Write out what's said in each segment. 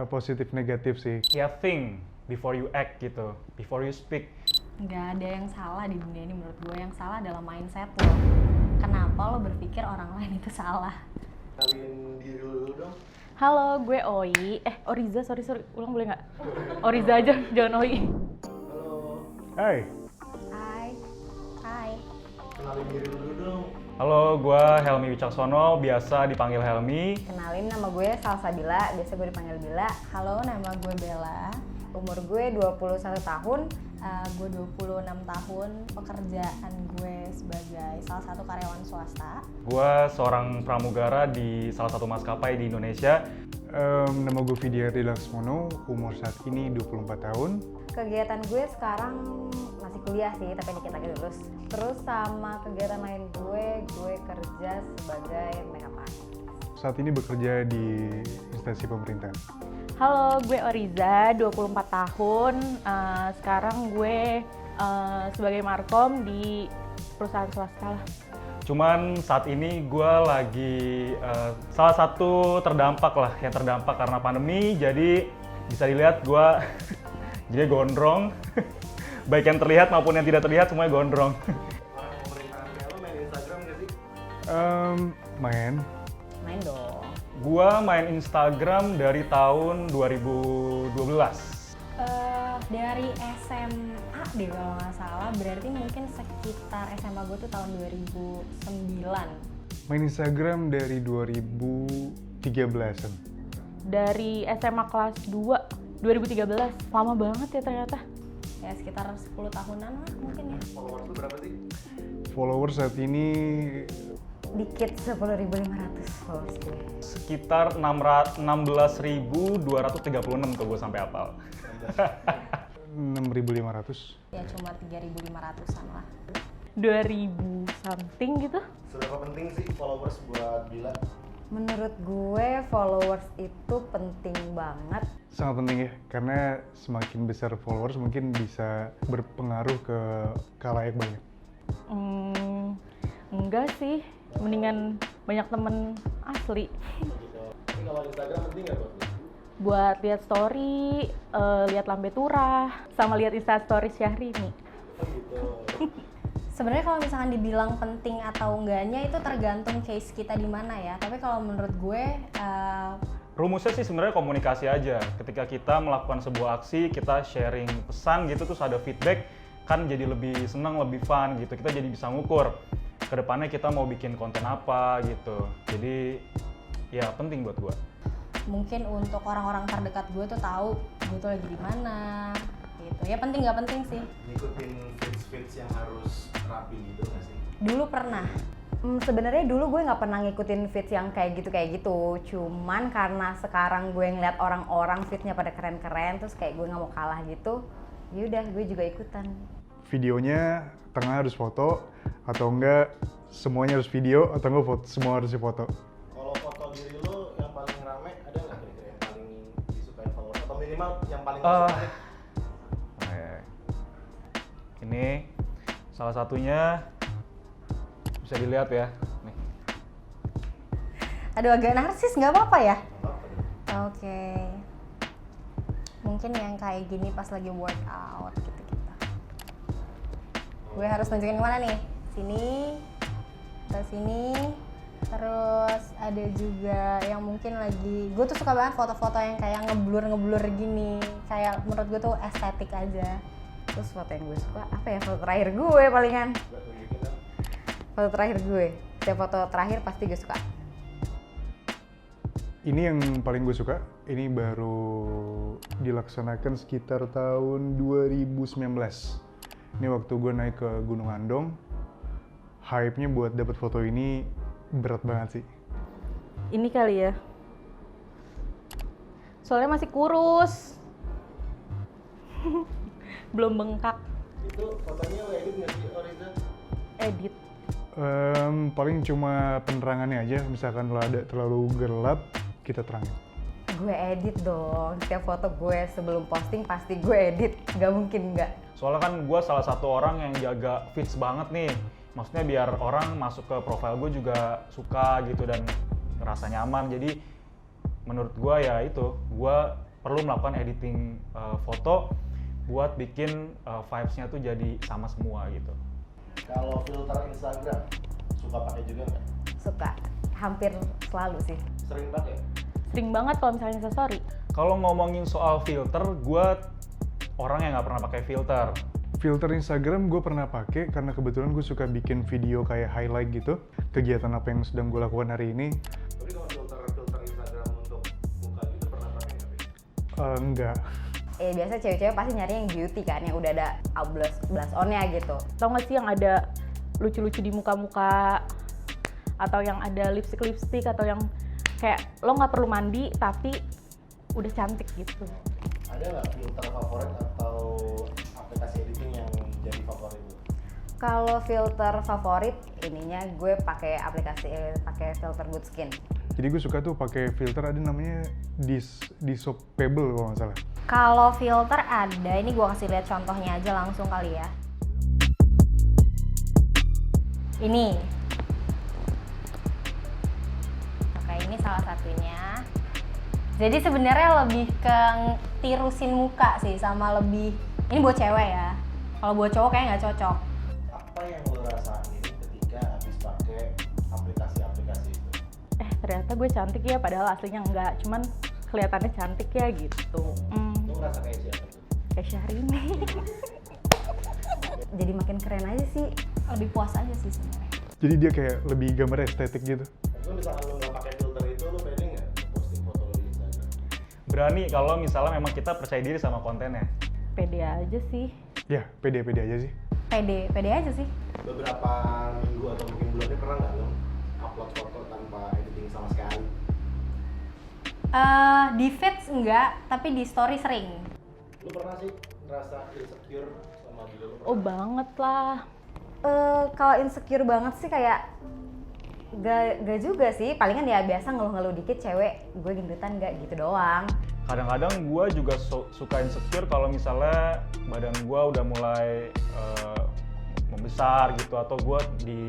positif negatif sih. Ya think before you act gitu, before you speak. Nggak ada yang salah di dunia ini menurut gue. Yang salah adalah mindset lo. Kenapa lo berpikir orang lain itu salah? Kenalin diri dulu dong. Halo, gue Oi. Oriza, sorry. Ulang boleh nggak? Oriza aja, jangan Oi. Halo. Hai, Hai. Kenalin diri dulu dong. Halo, gue Helmi Wicaksono, biasa dipanggil Helmi. Kenalin, nama gue Salsabila, biasa gue dipanggil Bila. Halo, nama gue Bella. Umur gue 21 tahun, gue 26 tahun. Pekerjaan gue sebagai salah satu karyawan swasta. Gue seorang pramugara di salah satu maskapai di Indonesia. nama gue Vidyarti Laksmono, umur saat ini 24 tahun. Kegiatan gue sekarang masih kuliah sih, tapi dikit lagi lulus. Terus sama kegiatan lain gue kerja sebagai makeup artist. Saat ini bekerja di instansi pemerintah. Halo, gue Oriza, 24 tahun. Sekarang gue sebagai markom di perusahaan swasta lah. Cuman saat ini gue lagi salah satu terdampak karena pandemi. Jadi bisa dilihat gue jadi gondrong. Baik yang terlihat maupun yang tidak terlihat semuanya gondrong. Orang pemerintahan kayak lo main Instagram gak sih? Main. Main dong. Gua main Instagram dari tahun 2012. Dari SMA deh kalau nggak salah, berarti mungkin sekitar SMA gue tuh tahun 2009. Main Instagram dari 2013-an. Dari SMA kelas 2, 2013. Lama banget ya ternyata. Ya sekitar 10 tahunan lah mungkin ya. Followers lu berapa sih? Followers saat ini Dikit, 10.500 followers gue. Sekitar 16.236 tuh gue sampai hafal. 6.500. Ya cuma 3.500-an lah. 2000 something gitu. Seberapa penting sih followers buat Bila? Menurut gue followers itu penting banget. Sangat penting ya, karena semakin besar followers mungkin bisa berpengaruh ke khalayak banyak. Enggak sih, mendingan banyak temen asli. Gitu. Tapi kalau Instagram penting gak buat lo? Buat lihat story, lihat lambe turah, sama lihat Instastory Syahrini. Gitu. Sebenarnya kalau misalkan dibilang penting atau enggaknya itu tergantung case kita di mana ya. Tapi kalau menurut gue Rumusnya sih sebenarnya komunikasi aja. Ketika kita melakukan sebuah aksi, kita sharing pesan gitu, terus ada feedback, kan jadi lebih senang, lebih fun gitu. Kita jadi bisa ngukur kedepannya kita mau bikin konten apa gitu. Jadi ya penting buat gua. mungkin untuk orang-orang terdekat gue tuh tahu gue tuh lagi di mana gitu. Ya penting nggak penting sih. Ngikutin feeds yang harus rapi gitu gak sih? Dulu pernah. Sebenarnya dulu gue nggak pernah ngikutin feeds yang kayak gitu. Cuman karena sekarang gue ngeliat orang-orang feednya pada keren-keren, terus kayak gue nggak mau kalah gitu. Yaudah gue juga ikutan. Videonya tengah harus foto, atau enggak semuanya harus video, atau enggak semua harus difoto. Kalau foto diri lo yang paling rame ada nggak kira-kira yang paling disukain followers? Atau minimal yang paling disukain? Ini salah satunya bisa dilihat ya. Nih. Aduh agak narsis nggak apa-apa ya? Apa tuh? Oke. Mungkin yang kayak gini pas lagi workout gitu. Gue harus nunjukin kemana nih? Sini, atau sini. Terus ada juga yang mungkin lagi, gue tuh suka banget foto-foto yang kayak ngeblur gini. Kayak menurut gue tuh estetik aja. Terus foto yang gue suka, apa ya, foto terakhir gue palingan. Buat tunjukin dong. Foto terakhir gue, setiap foto terakhir pasti gue suka. Ini yang paling gue suka, ini baru dilaksanakan sekitar tahun 2019. Ini waktu gue naik ke Gunung Andong, hype-nya buat dapat foto ini berat banget sih. Ini kali ya. Soalnya masih kurus. Belum bengkak. Itu fotonya lo edit nggak sih, Oriza? Edit. Paling cuma penerangannya aja, misalkan kalau ada terlalu gelap, kita terangin. Gue edit dong, setiap foto gue sebelum posting pasti gue edit, gak mungkin enggak. Soalnya kan gue salah satu orang yang jaga feeds banget nih. Maksudnya biar orang masuk ke profile gue juga suka gitu dan ngerasa nyaman. Jadi menurut gue ya itu, gue perlu melakukan editing foto buat bikin vibes-nya tuh jadi sama semua gitu. Kalau filter Instagram suka pakai juga nggak? Suka, hampir selalu sih. Sering pakai? Sering banget kalau misalnya Instastory. Kalau ngomongin soal filter, gue orang yang nggak pernah pakai filter. Filter Instagram gue pernah pakai karena kebetulan gue suka bikin video kayak highlight gitu, kegiatan apa yang sedang gue lakukan hari ini. Tapi kalau filter Instagram untuk muka gitu pernah pakai nggak? Pi? Enggak. Biasa cewek-cewek pasti nyari yang beauty kan, yang udah ada blush on-nya gitu. Tau nggak sih yang ada lucu-lucu di muka-muka, atau yang ada lipstick atau yang kayak lo nggak perlu mandi tapi udah cantik gitu. Ada nggak filter favorit atau aplikasi editing yang jadi favorit lu? Kalau filter favorit, ininya gue pakai pakai filter Good Skin. Jadi gue suka tuh pakai filter, ada namanya Dissolvable kalau nggak salah. Kalau filter ada, ini gue kasih lihat contohnya aja langsung kali ya. Ini. Oke, ini salah satunya. Jadi sebenarnya lebih ke tirusin muka sih, sama lebih, ini buat cewek ya. Kalau buat cowok kayaknya nggak cocok. Apa yang lo rasain ketika habis pakai aplikasi-aplikasi itu? Ternyata gue cantik ya, padahal aslinya enggak, cuman kelihatannya cantik ya gitu. Lo ngerasa kayak siapa tuh? Kayak Syahrini. Jadi makin keren aja sih, lebih puas aja sih sebenarnya. Jadi dia kayak lebih gambar estetik gitu. Tapi misalkan lo nggak pakai filter itu, lo pede nggak posting foto lo di Instagram? Berani kalau misalnya memang kita percaya diri sama kontennya. Pede aja sih. Ya, pede-pede aja sih. Pede aja sih. Beberapa minggu atau mungkin bulan ini pernah nggak lo upload foto tanpa editing sama sekali? Di feeds enggak, tapi di story sering. Lo pernah sih ngerasa insecure sama diri lo? Oh banget lah. Kalau insecure banget sih kayak gak juga sih, palingan ya biasa ngeluh-ngeluh dikit cewek, gue gendutan gak gitu doang. Kadang-kadang gue juga suka insecure kalau misalnya badan gue udah mulai membesar gitu, atau gue di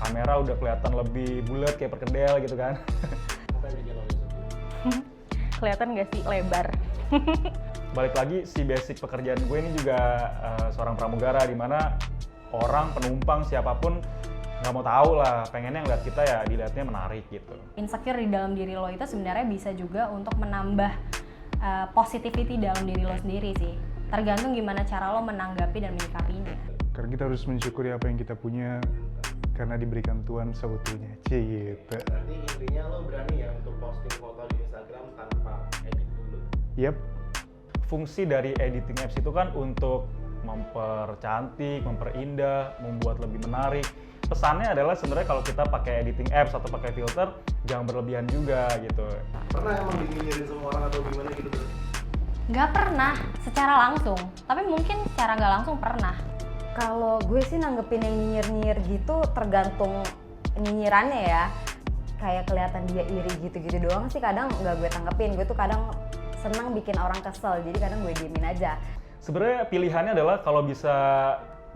kamera udah kelihatan lebih bulat kayak perkedel gitu kan. Apa yang bikin lo insecure? Kelihatan gak sih lebar? Balik lagi, si basic pekerjaan gue ini juga seorang pramugara, di mana orang penumpang siapapun nggak mau tahu lah, pengennya ngeliat kita ya dilihatnya menarik gitu. Insecure di dalam diri lo itu sebenarnya bisa juga untuk menambah positivity dalam diri lo sendiri sih. Tergantung gimana cara lo menanggapi dan menyikapinya. Karena kita harus mensyukuri apa yang kita punya karena diberikan Tuhan seutuhnya. Gitu. Berarti intinya lo berani ya untuk posting foto di Instagram tanpa edit dulu? Yap. Fungsi dari editing apps itu kan untuk mempercantik, memperindah, membuat lebih menarik. Pesannya adalah sebenarnya kalau kita pakai editing apps atau pakai filter, jangan berlebihan juga gitu. Pernah emang dinyinyirin sama orang atau gimana gitu tuh? Nggak pernah secara langsung, tapi mungkin secara nggak langsung pernah. Kalau gue sih nanggepin yang nyinyir-nyinyir gitu tergantung nyinyirannya ya. Kayak kelihatan dia iri gitu-gitu doang sih kadang nggak gue tanggepin. Gue tuh kadang senang bikin orang kesel, jadi kadang gue diemin aja. Sebenarnya pilihannya adalah kalau bisa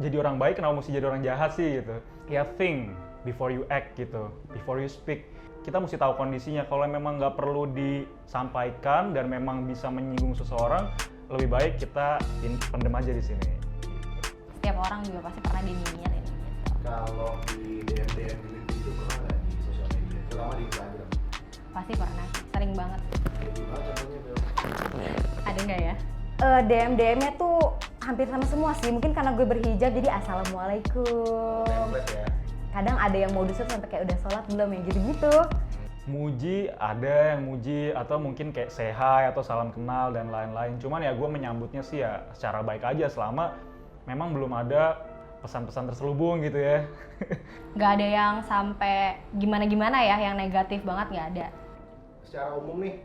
jadi orang baik, kenapa mesti jadi orang jahat sih gitu. Ya think before you act gitu, before you speak. Kita mesti tahu kondisinya, kalau memang nggak perlu disampaikan dan memang bisa menyinggung seseorang, lebih baik kita pendem aja di sini. Setiap orang juga pasti pernah dinyinyirin gitu. Kalau di DM itu pernah nggak di sosial media, terutama di Instagram? Pasti pernah, sering banget. Kayak gimana contohnya, Bel? Ada nggak ya? DM-nya tuh hampir sama semua sih, mungkin karena gue berhijab jadi assalamualaikum. Template ya? Kadang ada yang modusnya sampai kayak udah sholat belum, yang gitu-gitu. Muji, ada yang muji, atau mungkin kayak say hi atau salam kenal dan lain-lain. Cuman ya gue menyambutnya sih ya secara baik aja selama memang belum ada pesan-pesan terselubung gitu ya. Nggak ada yang sampai gimana-gimana ya, yang negatif banget nggak ada. Secara umum nih,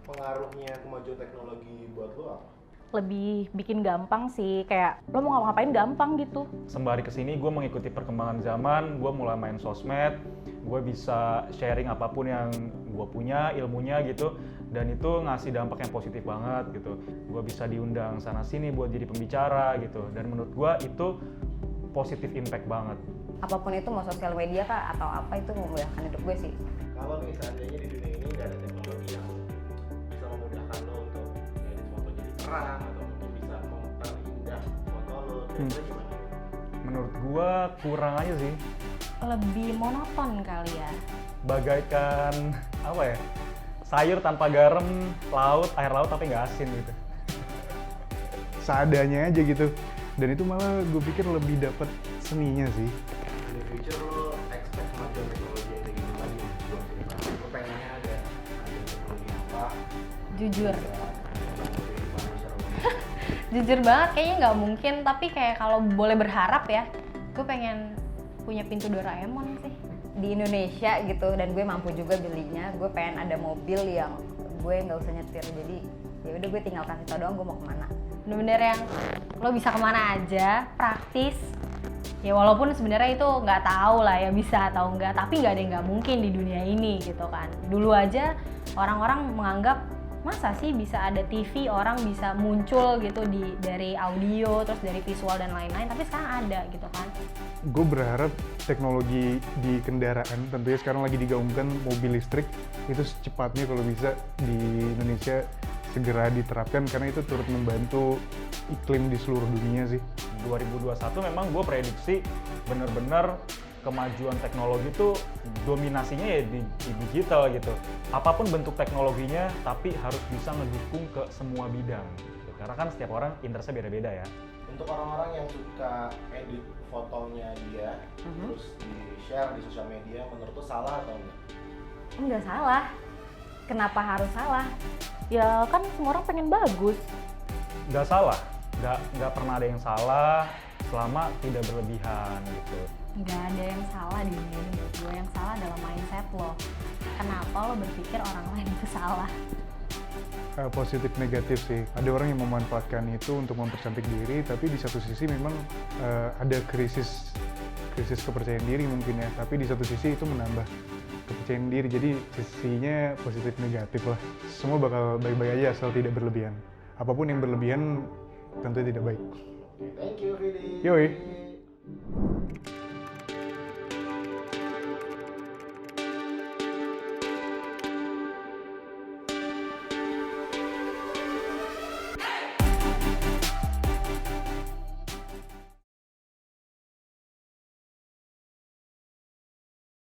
pengaruhnya kemajuan teknologi buat lo apa? Lebih bikin gampang sih, kayak lo mau ngapain gampang gitu. Sembari kesini gue mengikuti perkembangan zaman, gue mulai main sosmed, gue bisa sharing apapun yang gue punya, ilmunya gitu, dan itu ngasih dampak yang positif banget gitu. Gue bisa diundang sana-sini buat jadi pembicara gitu, dan menurut gue itu positif impact banget. Apapun itu, mau sosial media kah atau apa, itu memudahkan hidup gue sih. Kalau nih seandainya di dunia ini nggak ada teknologi yang bisa memudahkan lo untuk terang atau mungkin bisa memperindah foto lo, kira-kira gimana? Menurut gua kurang aja sih. Lebih monoton kali ya. Bagaikan apa ya? Sayur tanpa garam, air laut tapi nggak asin gitu. Seadanya aja gitu. Dan itu malah gue pikir lebih dapat seninya sih. In the future lo expect kemajuan teknologi yang kayak gitu lagi buat kita. Lo pengennya ada teknologi apa? Jujur. Kehidupan masyarakat. Jujur banget kayaknya nggak mungkin, tapi kayak kalau boleh berharap ya, gue pengen punya pintu Doraemon sih di Indonesia gitu, dan gue mampu juga belinya. Gue pengen ada mobil yang gue nggak usah nyetir, jadi ya udah gue tinggal kasih tau doang gue mau kemana. Bener-bener yang lo bisa kemana aja, praktis. Ya walaupun sebenarnya itu nggak tahu lah ya bisa atau enggak, tapi nggak ada yang nggak mungkin di dunia ini gitu kan. Dulu aja orang-orang menganggap masa sih bisa ada TV, orang bisa muncul gitu dari audio, terus dari visual dan lain-lain, tapi sekarang ada gitu kan. Gue berharap teknologi di kendaraan, tentunya sekarang lagi digaungkan mobil listrik, itu secepatnya kalau bisa di Indonesia segera diterapkan, karena itu turut membantu iklim di seluruh dunia sih. 2021 memang gue prediksi bener-bener kemajuan teknologi itu dominasinya ya di digital gitu. Apapun bentuk teknologinya, tapi harus bisa ngedukung ke semua bidang. Gitu. Karena kan setiap orang interestnya beda-beda ya. Untuk orang-orang yang suka edit fotonya dia, terus di-share di sosial media, menurut lo salah atau enggak? Enggak salah. Kenapa harus salah? Ya kan semua orang pengen bagus. Nggak salah, nggak pernah ada yang salah selama tidak berlebihan gitu. Nggak ada yang salah di dunia ini menurut gue. Yang salah adalah mindset lo. Kenapa lo berpikir orang lain itu salah? Positif negatif sih. Ada orang yang memanfaatkan itu untuk mempercantik diri, tapi di satu sisi memang ada krisis kepercayaan diri mungkin ya. Tapi di satu sisi itu menambah kepercayaan diri. Jadi sisinya positif negatif lah. Semua bakal baik-baik aja asal tidak berlebihan. Apapun yang berlebihan tentu tidak baik. Thank you, Vidi. Yoi.